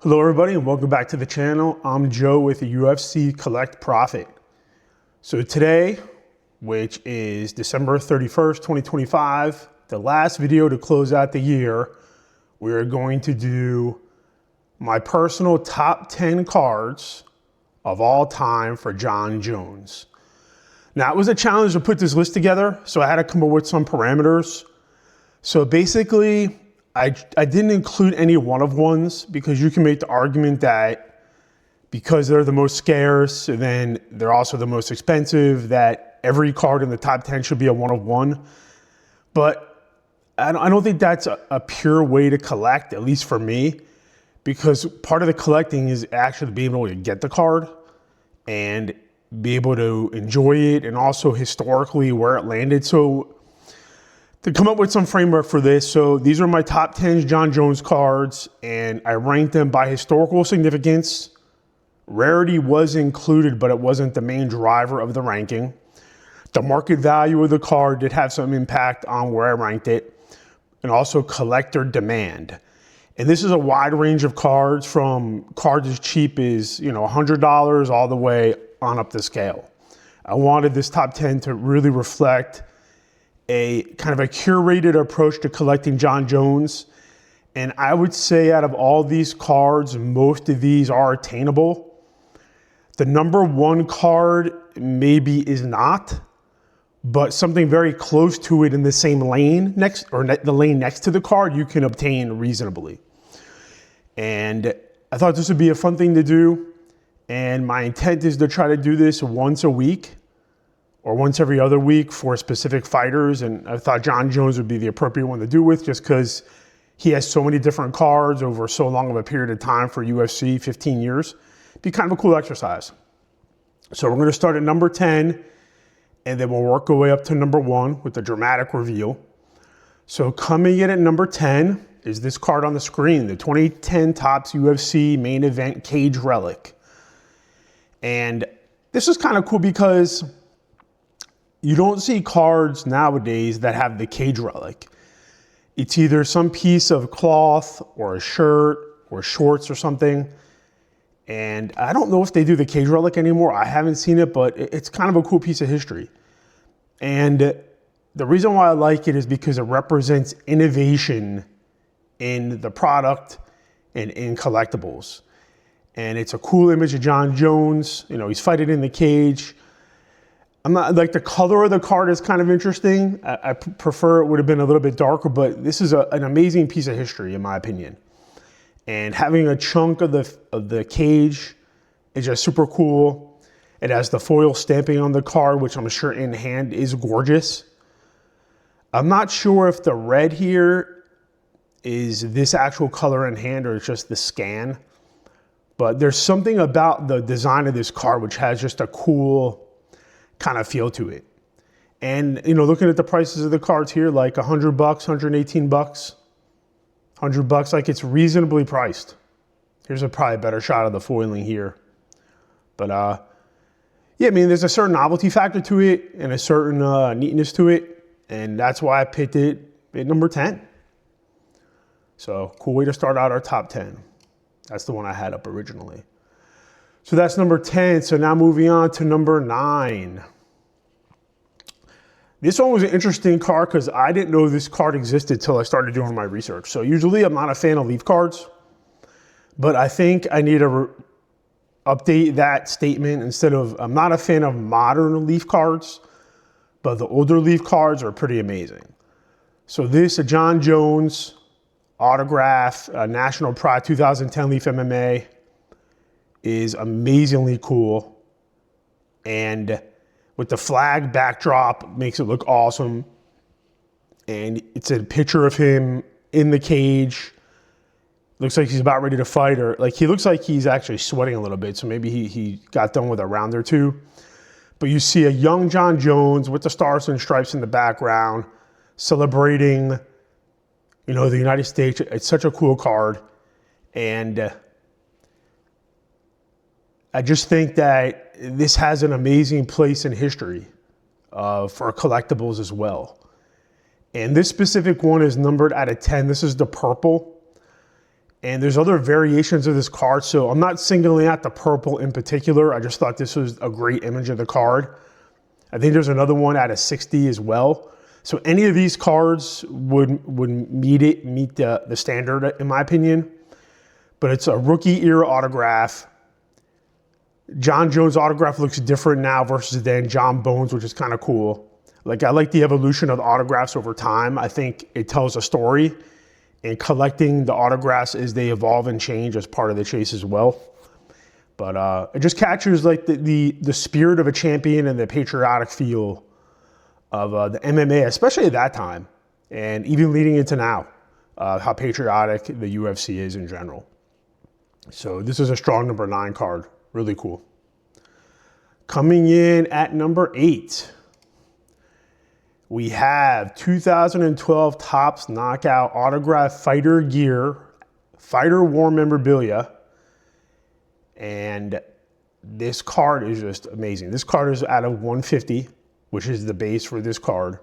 Hello everybody and welcome back to the channel. I'm Joe with the UFC Collect Profit. So today, which is December 31st, 2025, the last video to close out the year, we're going to do my personal top 10 cards of all time for Jon Jones. Now it was a challenge to put this list together, so I had to come up with some parameters. So basically, I didn't include any one-of-ones because you can make the argument that because they're the most scarce and then they're also the most expensive, that every card in the top 10 should be a one-of-one. But I don't think that's a pure way to collect, at least for me, because part of the collecting is actually being able to get the card and be able to enjoy it and also historically where it landed. So to come up with some framework for this, so these are my top 10 Jon Jones cards, and I ranked them by historical significance. Rarity was included, but it wasn't the main driver of the ranking. The market value of the card did have some impact on where I ranked it, and also collector demand. And this is a wide range of cards, from cards as cheap as $100 all the way on up the scale. I wanted this top 10 to really reflect a kind of a curated approach to collecting Jon Jones. And I would say out of all these cards, most of these are attainable. The number one card maybe is not, but something very close to it in the same lane next, or the lane next to the card, you can obtain reasonably. And I thought this would be a fun thing to do. And my intent is to try to do this once a week or once every other week for specific fighters. And I thought Jon Jones would be the appropriate one to do with, just because he has so many different cards over so long of a period of time for UFC, 15 years. It'd be kind of a cool exercise. So we're gonna start at number 10, and then we'll work our way up to number 1 with the dramatic reveal. So coming in at number 10 is this card on the screen, the 2010 Topps UFC Main Event Cage Relic. And this is kind of cool because you don't see cards nowadays that have the cage relic. It's either some piece of cloth or a shirt or shorts or something. And I don't know if they do the cage relic anymore. I haven't seen it, but it's kind of a cool piece of history. And the reason why I like it is because it represents innovation in the product and in collectibles. And it's a cool image of Jon Jones. He's fighting in the cage. I'm not like, the color of the card is kind of interesting. I prefer it would have been a little bit darker, but this is an amazing piece of history in my opinion. And having a chunk of the cage is just super cool. It has the foil stamping on the card, which I'm sure in hand is gorgeous. I'm not sure if the red here is this actual color in hand or it's just the scan, but there's something about the design of this card which has just a cool kind of feel to it. And looking at the prices of the cards here, like $100, $118, $100, like it's reasonably priced. Here's probably a better shot of the foiling here. But yeah, I mean, there's a certain novelty factor to it and a certain neatness to it. And that's why I picked it at number 10. So cool way to start out our top 10. That's the one I had up originally. So that's number 10. So now moving on to number 9. This one was an interesting card because I didn't know this card existed till I started doing my research. So usually I'm not a fan of leaf cards, but I think I need to update that statement. Instead of, I'm not a fan of modern leaf cards, but the older leaf cards are pretty amazing. So this, a Jon Jones autograph, National Pride 2010 Leaf MMA, is amazingly cool. And with the flag backdrop, makes it look awesome. And it's a picture of him in the cage. Looks like he's about ready to fight, or like he looks like he's actually sweating a little bit. So maybe he got done with a round or two. But you see a young Jon Jones with the stars and stripes in the background, celebrating, the United States. It's such a cool card. And I just think that this has an amazing place in history for collectibles as well. And this specific one is numbered out of 10. This is the purple. And there's other variations of this card, so I'm not singling out the purple in particular. I just thought this was a great image of the card. I think there's another one at a 60 as well. So any of these cards would meet the standard, in my opinion. But it's a rookie era autograph. Jon Jones autograph looks different now versus then. Jon Bones, which is kind of cool. Like, I like the evolution of the autographs over time. I think it tells a story, and collecting the autographs as they evolve and change as part of the chase as well. But it just captures like the spirit of a champion and the patriotic feel of the MMA, especially at that time, and even leading into now, how patriotic the UFC is in general. So this is a strong number 9 card. Really cool. Coming in at number 8, we have 2012 Topps Knockout Autograph Fighter Gear, Fighter War Memorabilia. And this card is just amazing. This card is out of 150, which is the base for this card.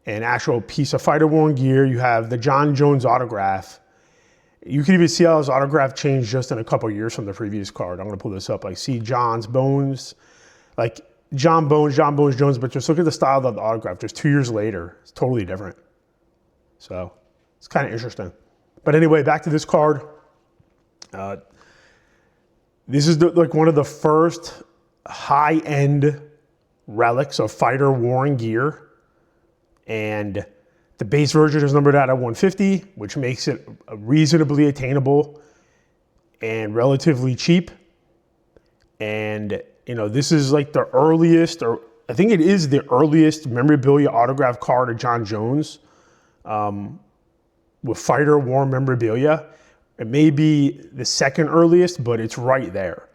An actual piece of fighter worn gear. You have the Jon Jones autograph. You can even see how his autograph changed just in a couple years from the previous card. I'm gonna pull this up. Like, see Jon's Bones, like Jon Bones, Jones, but just look at the style of the autograph. Just 2 years later, it's totally different. So it's kind of interesting. But anyway, back to this card. This is like one of the first high-end relics of fighter worn gear. And the base version is numbered out at 150, which makes it reasonably attainable and relatively cheap. And, you know, this is like the earliest, or I think it is the earliest memorabilia autograph card of Jon Jones with fighter worn memorabilia. It may be the second earliest, but it's right there.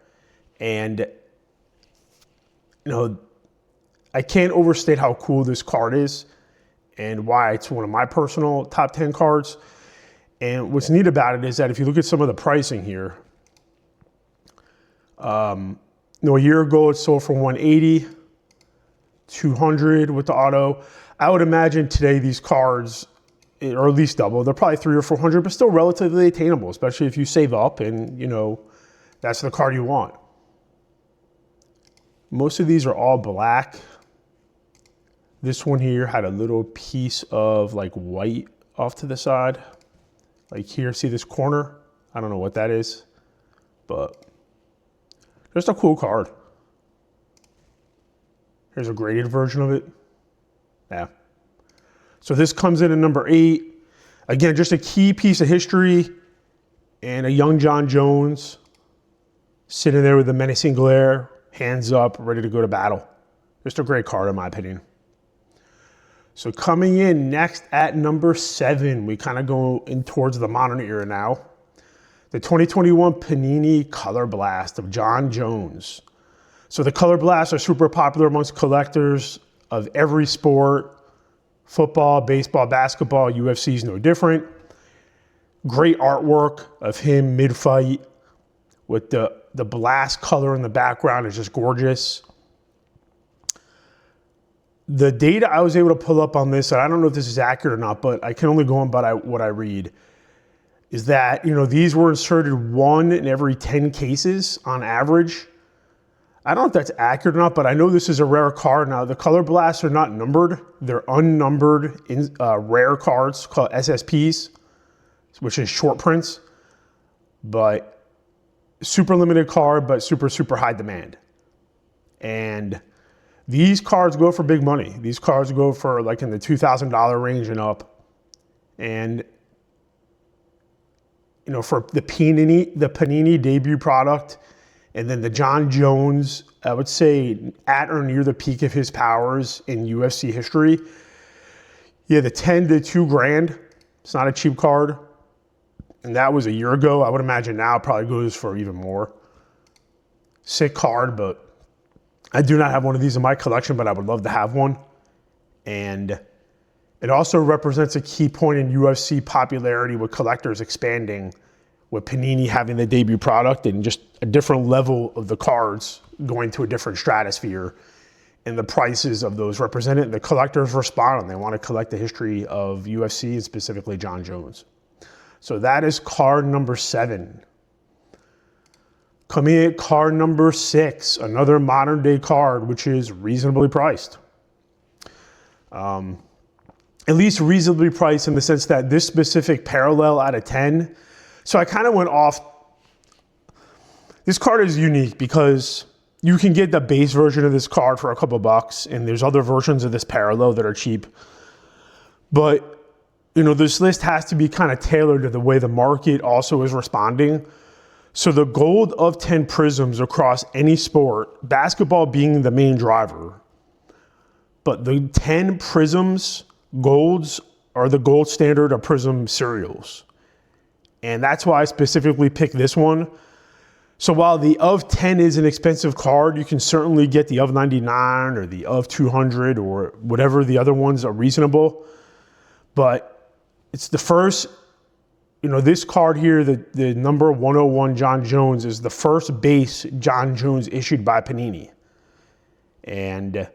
And, you know, I can't overstate how cool this card is and why it's one of my personal top 10 cards. And what's neat about it is that if you look at some of the pricing here, a year ago it sold for 180, 200 with the auto. I would imagine today these cards, or at least double, they're probably 300 or 400, but still relatively attainable, especially if you save up and, you know, that's the card you want. Most of these are all black. This one here had a little piece of like white off to the side. Like here, see this corner? I don't know what that is, but just a cool card. Here's a graded version of it. Yeah. So this comes in at number 8. Again, just a key piece of history and a young Jon Jones sitting there with a menacing glare, hands up, ready to go to battle. Just a great card in my opinion. So coming in next at number 7, we kind of go in towards the modern era now. The 2021 Panini Color Blast of Jon Jones. So the Color Blasts are super popular amongst collectors of every sport. Football, baseball, basketball, UFC is no different. Great artwork of him mid-fight with the blast color in the background is just gorgeous. The data I was able to pull up on this, and I don't know if this is accurate or not, but I can only go on by what I read, is that, you know, these were inserted 1 in every 10 cases on average. I don't know if that's accurate or not, but I know this is a rare card. Now, the Color Blasts are not numbered. They're unnumbered rare cards called SSPs, which is short prints, but super limited card, but super, super high demand. And these cards go for big money. These cards go for like in the $2,000 range and up. And, you know, for the Panini debut product, and then the Jon Jones, I would say at or near the peak of his powers in UFC history. Yeah, the 10 to 2 grand. It's not a cheap card. And that was a year ago. I would imagine now it probably goes for even more. Sick card, but I do not have one of these in my collection, but I would love to have one. And it also represents a key point in UFC popularity with collectors expanding, with Panini having the debut product and just a different level of the cards going to a different stratosphere, and the prices of those represented. The collectors respond and they want to collect the history of UFC and specifically Jon Jones. So that is card number 7. Coming in at card number 6, another modern day card, which is reasonably priced. At least reasonably priced in the sense that this specific parallel out of 10. So I kind of went off. This card is unique because you can get the base version of this card for a couple bucks, and there's other versions of this parallel that are cheap. But, you know, this list has to be kind of tailored to the way the market also is responding. So the gold of 10 prisms across any sport, basketball being the main driver, but the 10 prisms, golds, are the gold standard of prism serials. And that's why I specifically picked this one. So while the of 10 is an expensive card, you can certainly get the of 99 or the of 200 or whatever the other ones are reasonable. But it's the first, you know, this card here, the number 101 Jon Jones is the first base Jon Jones issued by Panini. And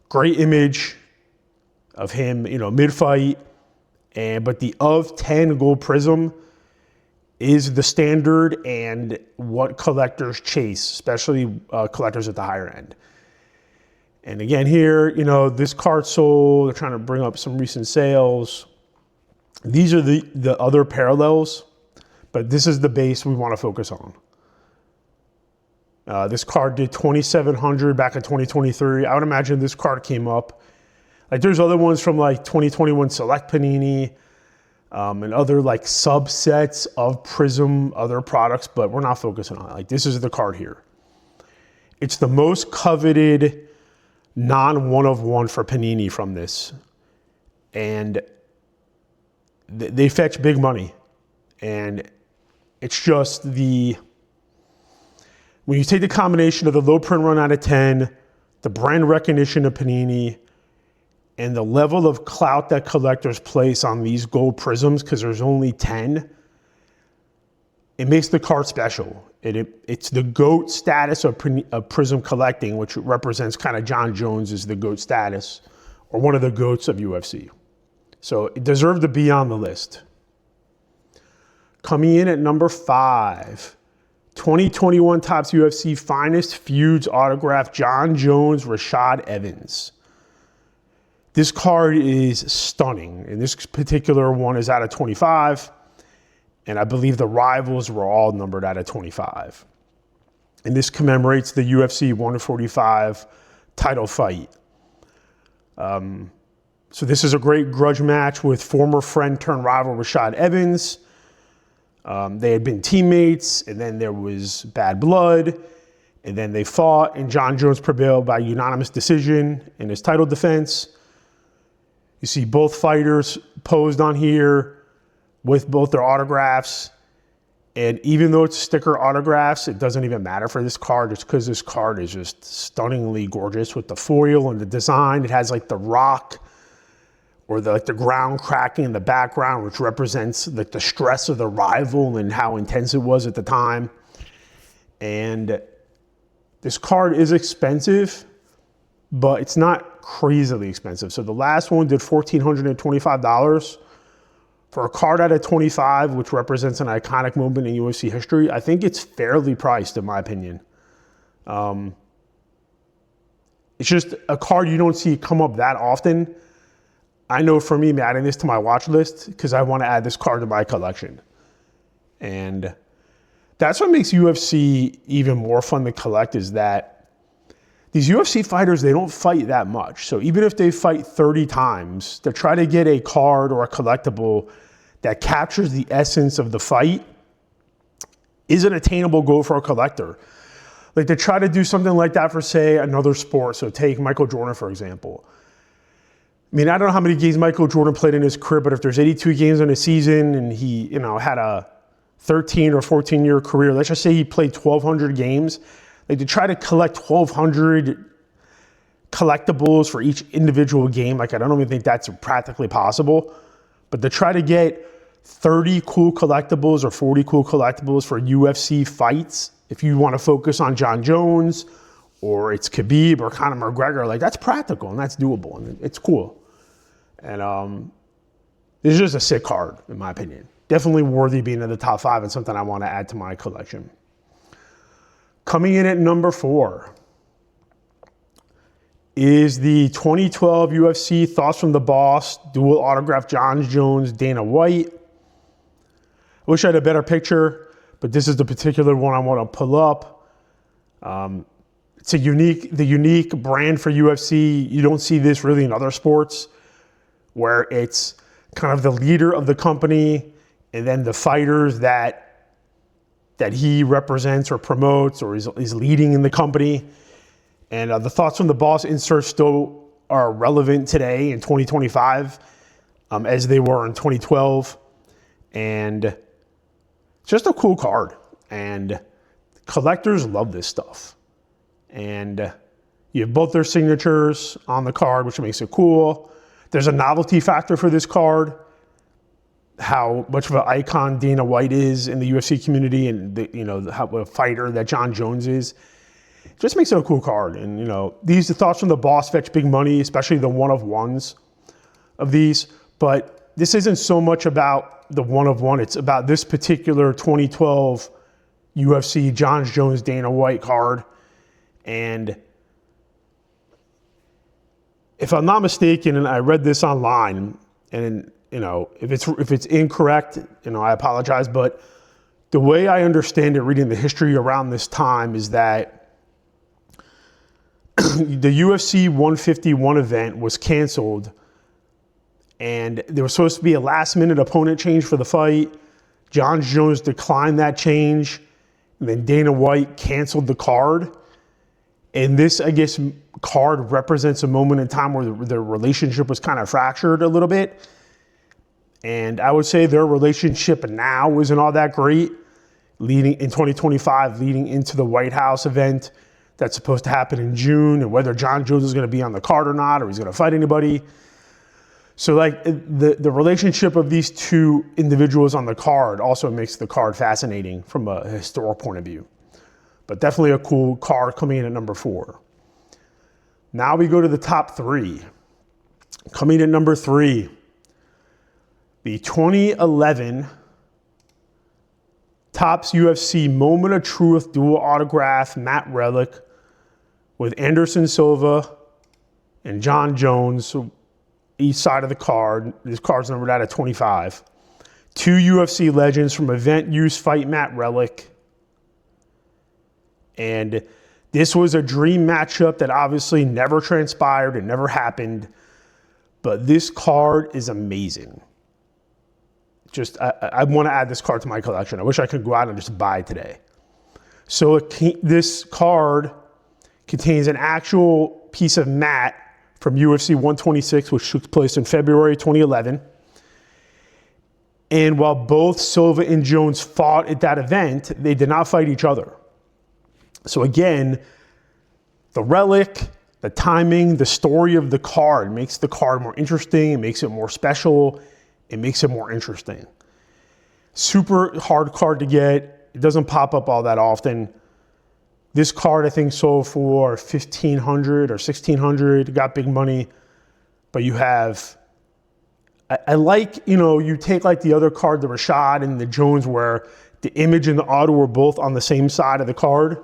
great image of him, you know, mid-fight. But the of 10 gold prism is the standard and what collectors chase, especially collectors at the higher end. And again here, you know, this card sold, they're trying to bring up some recent sales. These are the other parallels, but this is the base we want to focus on. This card did 2,700 back in 2023. I would imagine this card came up. Like there's other ones from like 2021 Select Panini, and other like subsets of Prism, other products, but we're not focusing on it. Like this is the card here. It's the most coveted non-one of one for Panini from this. And they fetch big money. And it's just when you take the combination of the low print run out of 10, the brand recognition of Panini, and the level of clout that collectors place on these gold prisms, because there's only 10, it makes the card special. It's the GOAT status of prism collecting, which represents kind of Jon Jones as the GOAT status, or one of the GOATs of UFC. So it deserved to be on the list. Coming in at number 5, 2021 Topps UFC Finest Feuds autograph, Jon Jones, Rashad Evans. This card is stunning, and this particular one is out of 25, and I believe the rivals were all numbered out of 25. And this commemorates the UFC 145 title fight. So this is a great grudge match with former friend turned rival Rashad Evans. They had been teammates, and then there was bad blood, and then they fought, and Jon Jones prevailed by unanimous decision in his title defense. You see both fighters posed on here with both their autographs. And even though it's sticker autographs, it doesn't even matter for this card. It's because this card is just stunningly gorgeous with the foil and the design. It has like the rock or the ground cracking in the background, which represents like the stress of the rival and how intense it was at the time. And this card is expensive, but it's not crazily expensive. So the last one did $1,425 for a card out of 25, which represents an iconic moment in UFC history. I think it's fairly priced, in my opinion. It's just a card you don't see come up that often. I know for me, I'm adding this to my watch list because I want to add this card to my collection. And that's what makes UFC even more fun to collect, is that these UFC fighters, they don't fight that much. So even if they fight 30 times, to try to get a card or a collectible that captures the essence of the fight is an attainable goal for a collector. Like to try to do something like that for, say, another sport. So take Michael Jordan, for example. I mean, I don't know how many games Michael Jordan played in his career, but if there's 82 games in a season and he, you know, had a 13 or 14-year career, let's just say he played 1,200 games, like to try to collect 1,200 collectibles for each individual game, like I don't even think that's practically possible. But to try to get 30 cool collectibles or 40 cool collectibles for UFC fights, if you want to focus on Jon Jones or it's Khabib or Conor McGregor, like that's practical and that's doable and it's cool. And this is just a sick card, in my opinion. definitely worthy being in the top 5 and something I want to add to my collection. Coming in at number 4 is the 2012 UFC Thoughts from the Boss dual autograph Jon Jones Dana White. I wish I had a better picture, but this is the particular one I want to pull up. It's the unique brand for UFC. You don't see this really in other sports, where it's kind of the leader of the company and then the fighters that he represents or promotes or is leading in the company. And the Thoughts from the Boss inserts still are relevant today in 2025 as they were in 2012. And just a cool card. And collectors love this stuff. And you have both their signatures on the card, which makes it cool. There's a novelty factor for this card. How much of an icon Dana White is in the UFC community, and how a fighter that Jon Jones is. Just makes it a cool card. And these Thoughts from the Boss fetch big money, especially the one-of-ones of these. But this isn't so much about the one-of-one. It's about this particular 2012 UFC Jon Jones Dana White card. And if I'm not mistaken, and I read this online, and if it's incorrect, I apologize. But the way I understand it, reading the history around this time, is that the UFC 151 event was canceled, and there was supposed to be a last-minute opponent change for the fight. Jon Jones declined that change, and then Dana White canceled the card. And this, I guess, card represents a moment in time where the relationship was kind of fractured a little bit. And I would say their relationship now isn't all that great, leading in 2025, leading into the White House event that's supposed to happen in June, and whether Jon Jones is going to be on the card or not, or he's going to fight anybody. So the relationship of these two individuals on the card also makes the card fascinating from a historical point of view. But definitely a cool card coming in at number 4. Now we go to the top 3. Coming in at number 3, the 2011 Topps UFC Moment of Truth dual autograph matte relic with Anderson Silva and Jon Jones, each side of the card. This card's numbered out of 25. 2 UFC legends from event use fight matte relic. And this was a dream matchup that obviously never transpired and never happened. But this card is amazing. I want to add this card to my collection. I wish I could go out and just buy it today. So this card contains an actual piece of matte from UFC 126, which took place in February 2011. And while both Silva and Jones fought at that event, they did not fight each other. So again, the relic, the timing, the story of the card makes the card more interesting. It makes it more special. It makes it more interesting. Super hard card to get. It doesn't pop up all that often. This card, I think, sold for $1,500 or $1,600. It got big money. But you have, I like, you take like the other card, the Rashad and the Jones, where the image and the auto were both on the same side of the card.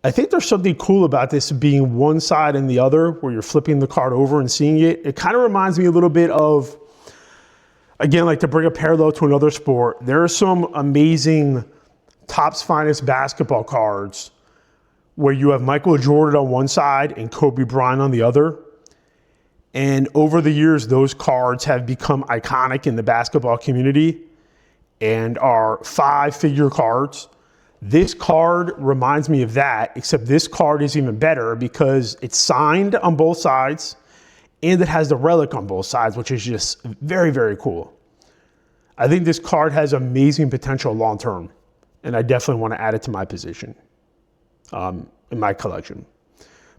I think there's something cool about this being one side and the other, where you're flipping the card over and seeing it. It kind of reminds me a little bit of, again, like to bring a parallel to another sport, there are some amazing Topps Finest basketball cards where you have Michael Jordan on one side and Kobe Bryant on the other. And over the years, those cards have become iconic in the basketball community and are 5-figure cards. This card reminds me of that, except this card is even better because it's signed on both sides and it has the relic on both sides, which is just very, very cool. I think this card has amazing potential long-term, and I definitely want to add it to my position in my collection.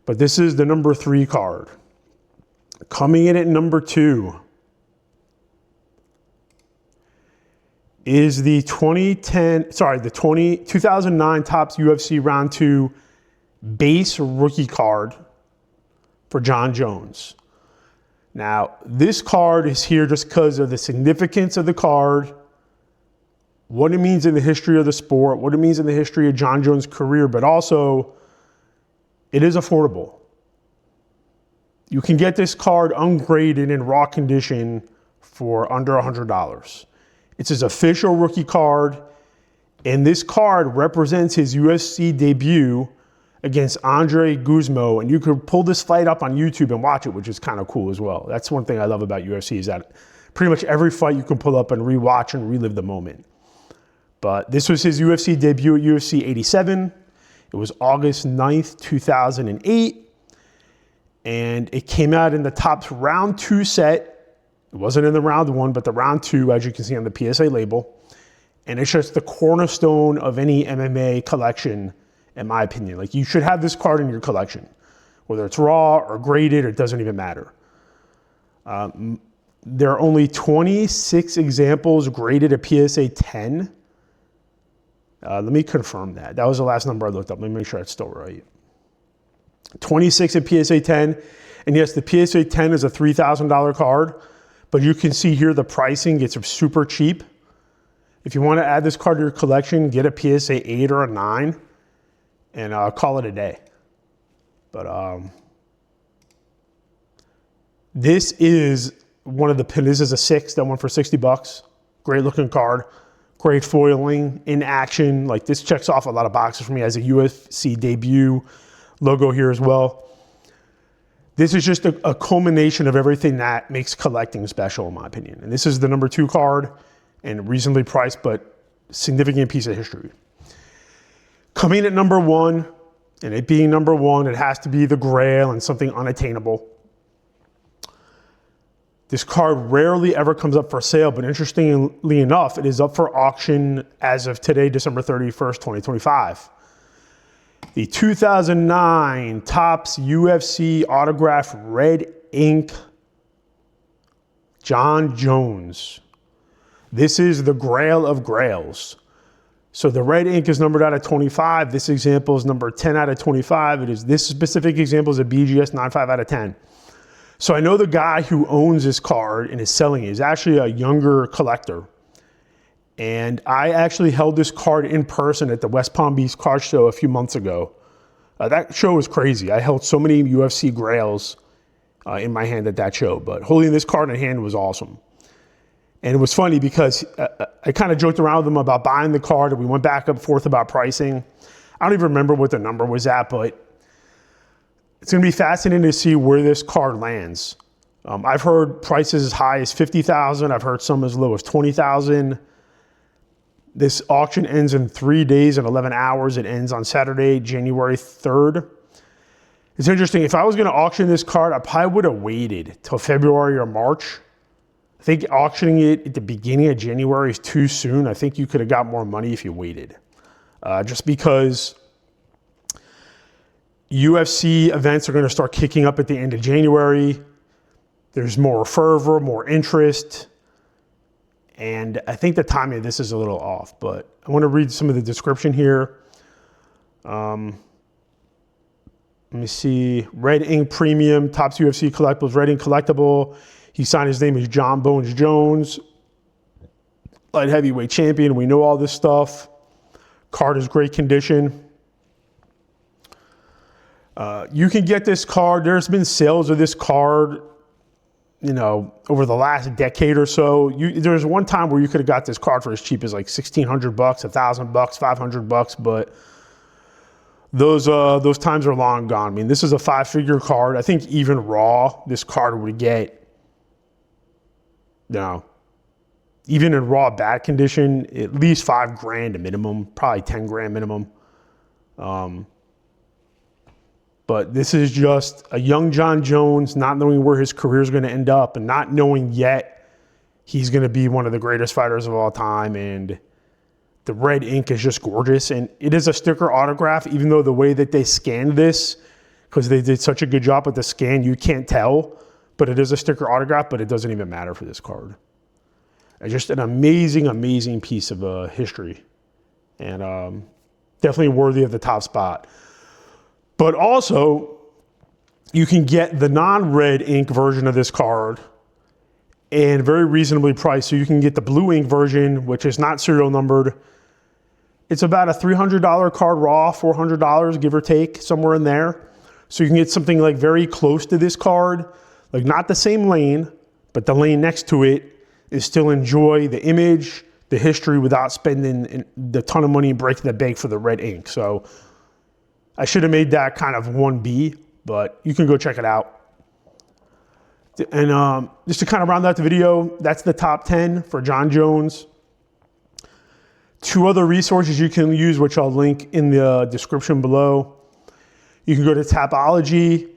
But this is the number 3 card. Coming in at number 2 is the 2009 Topps UFC Round 2 base rookie card for Jon Jones. Now, this card is here just because of the significance of the card what it means in the history of the sport, what it means in the history of Jon Jones' career, but also it is affordable. You can get this card ungraded in raw condition for under $100. It's his official rookie card, and this card represents his UFC debut against Andre Guzmo, and you could pull this fight up on YouTube and watch it, which is kind of cool as well. That's one thing I love about UFC is that pretty much every fight you can pull up and rewatch and relive the moment. But this was his UFC debut at UFC 87. It was August 9th, 2008. And it came out in the Topps round 2 set. It wasn't in the round 1, but the round 2, as you can see on the PSA label. And it's just the cornerstone of any MMA collection, in my opinion. Like, you should have this card in your collection. Whether it's raw or graded, it doesn't even matter. There are only 26 examples graded at PSA 10. Let me confirm that. That was the last number I looked up. Let me make sure it's still right. 26 at PSA 10. And yes, the PSA 10 is a $3,000 card, but you can see here the pricing gets super cheap. If you want to add this card to your collection, get a PSA 8 or a 9 and call it a day. But this is this is a 6 that went for $60. Great looking card. Great foiling, in action. Like, this checks off a lot of boxes for me as a UFC debut. Logo here as well. This is just a culmination of everything that makes collecting special, in my opinion. And this is the number 2 card, and reasonably priced, but significant piece of history. Coming at number 1, and it being number 1, it has to be the Grail and something unattainable. This card rarely ever comes up for sale, but interestingly enough, it is up for auction as of today, December 31st, 2025. The 2009 Topps UFC autographed red ink Jon Jones. This is the Grail of Grails. So the red ink is numbered out of 25. This example is number 10 out of 25. This specific example is a BGS 95 out of 10. So I know the guy who owns this card and is selling it is actually a younger collector. And I actually held this card in person at the West Palm Beach card show a few months ago. That show was crazy. I held so many UFC grails in my hand at that show, but holding this card in hand was awesome. And it was funny because I kind of joked around with him about buying the card, and we went back and forth about pricing. I don't even remember what the number was at, but it's going to be fascinating to see where this card lands. I've heard prices as high as $50,000. I've heard some as low as $20,000. This auction ends in 3 days and 11 hours. It ends on Saturday, January 3rd. It's interesting. If I was going to auction this card, I probably would have waited till February or March. I think auctioning it at the beginning of January is too soon. I think you could have got more money if you waited. Just because UFC events are going to start kicking up at the end of January. There's more fervor, more interest. And I think the timing of this is a little off, but I want to read some of the description here. Let me see. Red Ink Premium, Topps UFC Collectibles, Red Ink Collectible. He signed his name as Jon Bones Jones. Light heavyweight champion. We know all this stuff. Card is great condition. You can get this card. There's been sales of this card, over the last decade or so. There's one time where you could have got this card for as cheap as like $1,600, $1,000, $500, but those times are long gone. I mean, this is a 5-figure card. I think even raw, this card would get, even in raw bad condition, at least $5,000 a minimum, probably $10,000 minimum. But this is just a young Jon Jones, not knowing where his career is going to end up and not knowing yet he's going to be one of the greatest fighters of all time. And the red ink is just gorgeous. And it is a sticker autograph, even though the way that they scanned this, because they did such a good job with the scan, you can't tell. But it is a sticker autograph, but it doesn't even matter for this card. It's just an amazing, amazing piece of history. And definitely worthy of the top spot. But also, you can get the non-red ink version of this card and very reasonably priced. So you can get the blue ink version, which is not serial numbered. It's about a $300 card raw, $400, give or take, somewhere in there. So you can get something like very close to this card, like not the same lane, but the lane next to it is still enjoy the image, the history without spending the ton of money and breaking the bank for the red ink. So I should have made that kind of 1B, but you can go check it out. And just to kind of round out the video, that's the top 10 for Jon Jones. 2 other resources you can use, which I'll link in the description below. You can go to Tapology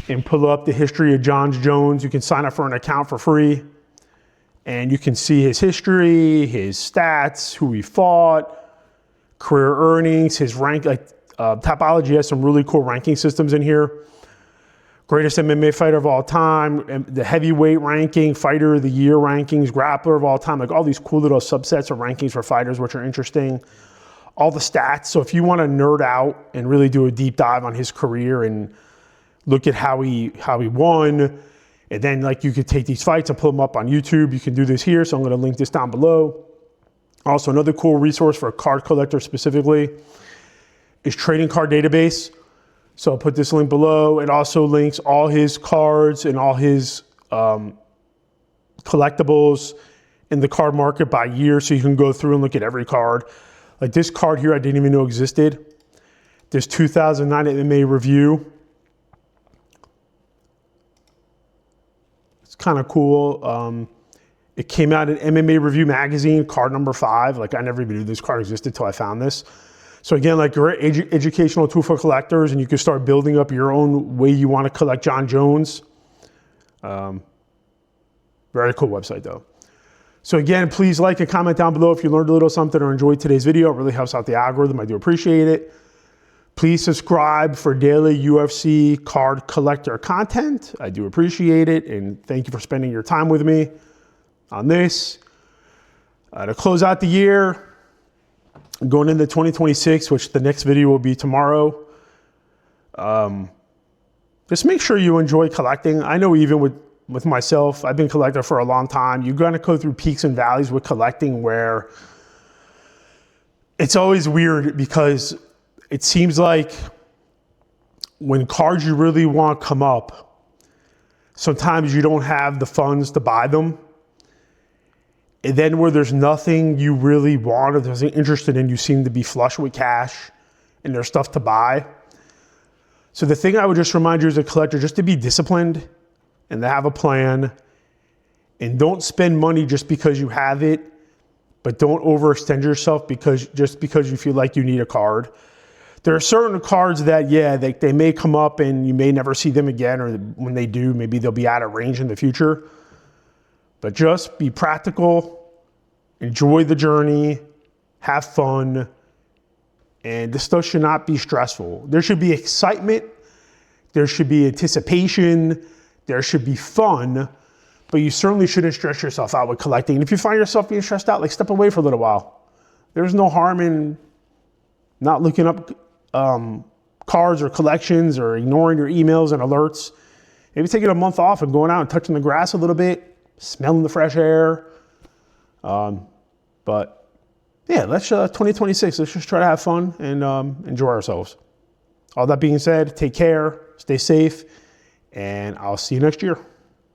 and pull up the history of Jon Jones. You can sign up for an account for free. And you can see his history, his stats, who he fought, career earnings, his rank. Tapology has some really cool ranking systems in here. Greatest MMA fighter of all time, the heavyweight ranking, fighter of the year rankings, grappler of all time, like all these cool little subsets of rankings for fighters, which are interesting. All the stats. So if you want to nerd out and really do a deep dive on his career and look at how he won, and then like you could take these fights and pull them up on YouTube. You can do this here. So I'm going to link this down below. Also, another cool resource for a card collector specifically is Trading Card Database. So I'll put this link below. It also links all his cards and all his collectibles in the card market by year. So you can go through and look at every card. Like this card here, I didn't even know existed. This 2009 MMA review. It's kind of cool. It came out in MMA Review magazine, card number 5. Like I never even knew this card existed until I found this. So again, like great educational tool for collectors, and you can start building up your own way you want to collect Jon Jones. Very cool website though. So again, please like and comment down below if you learned a little something or enjoyed today's video. It really helps out the algorithm. I do appreciate it. Please subscribe for daily UFC card collector content. I do appreciate it, and thank you for spending your time with me on this. To close out the year, going into 2026, which the next video will be tomorrow, just make sure you enjoy collecting. I know even with myself, I've been a collector for a long time. You're going to go through peaks and valleys with collecting where it's always weird because it seems like when cards you really want come up, sometimes you don't have the funds to buy them. And then where there's nothing you really want or there's interested in, you seem to be flush with cash and there's stuff to buy. So the thing I would just remind you as a collector, just to be disciplined and to have a plan, and don't spend money just because you have it, but don't overextend yourself just because you feel like you need a card. There are certain cards that, yeah, they may come up and you may never see them again, or when they do, maybe they'll be out of range in the future. But just be practical, enjoy the journey, have fun, and this stuff should not be stressful. There should be excitement, there should be anticipation, there should be fun, but you certainly shouldn't stress yourself out with collecting. And if you find yourself being stressed out, like step away for a little while. There's no harm in not looking up cards or collections or ignoring your emails and alerts. Maybe taking a month off and going out and touching the grass a little bit, smelling the fresh air. But yeah, let's 2026, let's just try to have fun and enjoy ourselves. All that being said, take care, stay safe, and I'll see you next year.